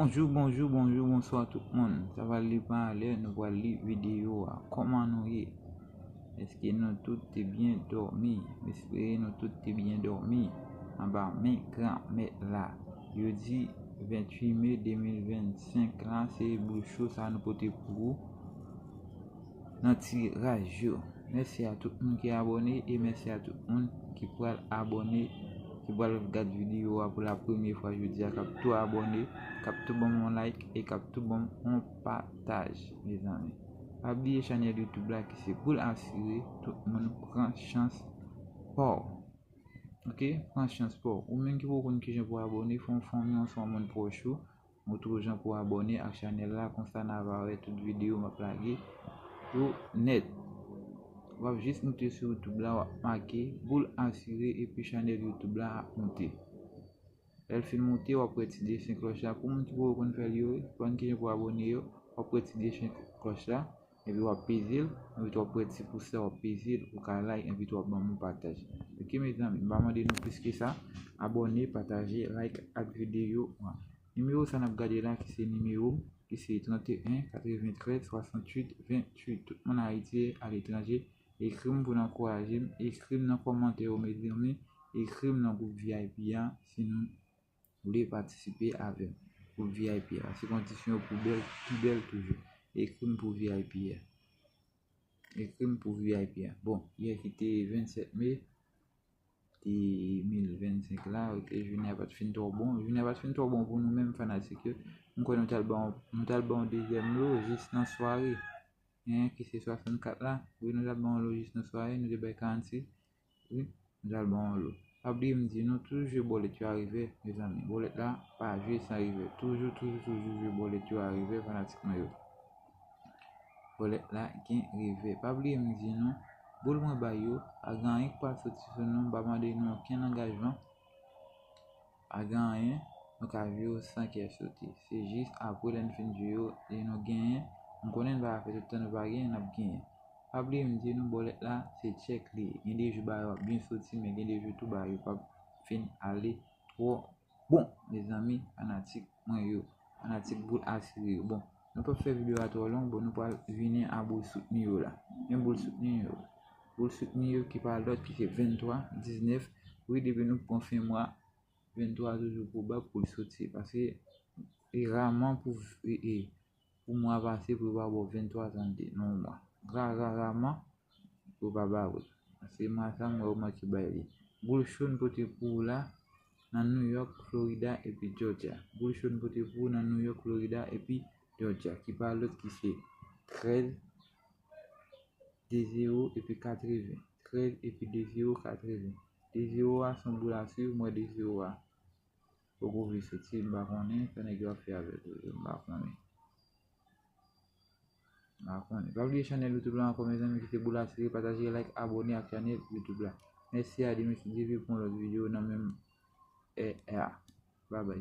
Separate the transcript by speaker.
Speaker 1: Bonjour, bonsoir tout le monde. Ça va aller parler, nous voilà la vidéo. Comment nous est? Est-ce que nous tous est bien dormi? J'espère nous tous est bien dormi. En bas, mes grands, mais là, jeudi 28 mai 2025, là, c'est bouchou, ça nous porte pour vous. Notre tirage. Merci à tout le monde qui est abonné et merci à tout le monde qui pourra abonner. Qui va regarder vidéo pour la première fois, je dis à cap tout abonné, cap tout bon mon like et cap tout bon mon partage, mes amis. Pas oublier chaîne YouTube là qui c'est pour assurer tout le monde prend chance pour. OK, prend chance pour. Ou même qui vous connaissez qui je pour abonner, font on soit mon proche, autre gens pour abonner à chaîne là comme ça n'a pas toute vidéo m'a plagué tout net. On va juste monter sur YouTube là, marquer pour assurer et puis chaîne YouTube là monter. Elle fait monter ou après tu déclenches cloche là pour monter pour qu'on faire yo, pour qui pour abonner yo, après tu déclenches cloche là et puis on peser, et puis après tu pousser on peser ou ka like et puis on bon partage. OK mes amis, va demander nous plus que ça, abonner, partager, like à vidéo. Numéro ça n'a regardé là qui c'est numéro qui c'est 31 93 68 28 tout le monde Haïti à l'étranger. Écrivez pour encourager, écrivez dans commentaire mes amis, écrivez dans groupe VIP sinon vous voulez participer avec pour VIP. C'est condition pour belle toujours. Écrivez pour VIP. Écrivez pour VIP. Bon, hier qui était 27 mai 2025 là, je n'ai pas fini trop bon. Je n'ai pas fini trop bon pour nous-mêmes fanatiques. Nous connaissons nous bon deuxième lot juste dans soirée. Qui c'est 64 là, oui, nous avons le juste dans soirée, nous avons 46, oui, nous avons l'eau. Après, me dit, nous toujours bolet tu arrivé, mes amis, bolet là, pas jouer sans arriver, toujours, bolet tu arrivé, fanatiquement. Bolet là, qui arrivé. Pas oublier, me dit, non, bolet moins bayo, à gagner, pas sortir sur nous, pas demander nous aucun engagement, à gagner, donc à vivre sans qu'il sorti. C'est juste après l'enfin du jour, et nous gagnons. On connaît pas faire tout le temps nous pas gagner n'a gagné. Pas oublier me dire nous bolet là c'est check li. Il y a des jours bien sorti mais il y a des jours tout ba pas fin aller trop bon mes amis fanatiques moi yo fanatique pour assurer bon nous pas faire vidéo à trop long bon nous pas venir à bout soutenir là même pour soutenir qui parle d'autre qui c'est 23 19 oui depuis nous confirmer 23 toujours probable pour sortir parce que rarement pour moi passer pour avoir 23 ans non moi rarement pour pas avoir c'est moi ça moi qui baille bullshon côté pour là dans New York Florida et puis Georgia bullshon côté pour dans New York Florida et puis Georgia qui parle l'autre qui c'est 13 0 et puis 80 13 et puis 0 80 0 à son bout là sur moi 0 à pour vous sortir bah connaît ça n'est pas fait avec bah connaît. Pas oublier chaîne YouTube là encore mes amis qui c'est pour la série, partager, like, abonner à la chaîne YouTube là. Merci à Dieu, pour l'autre vidéo dans même bye bye.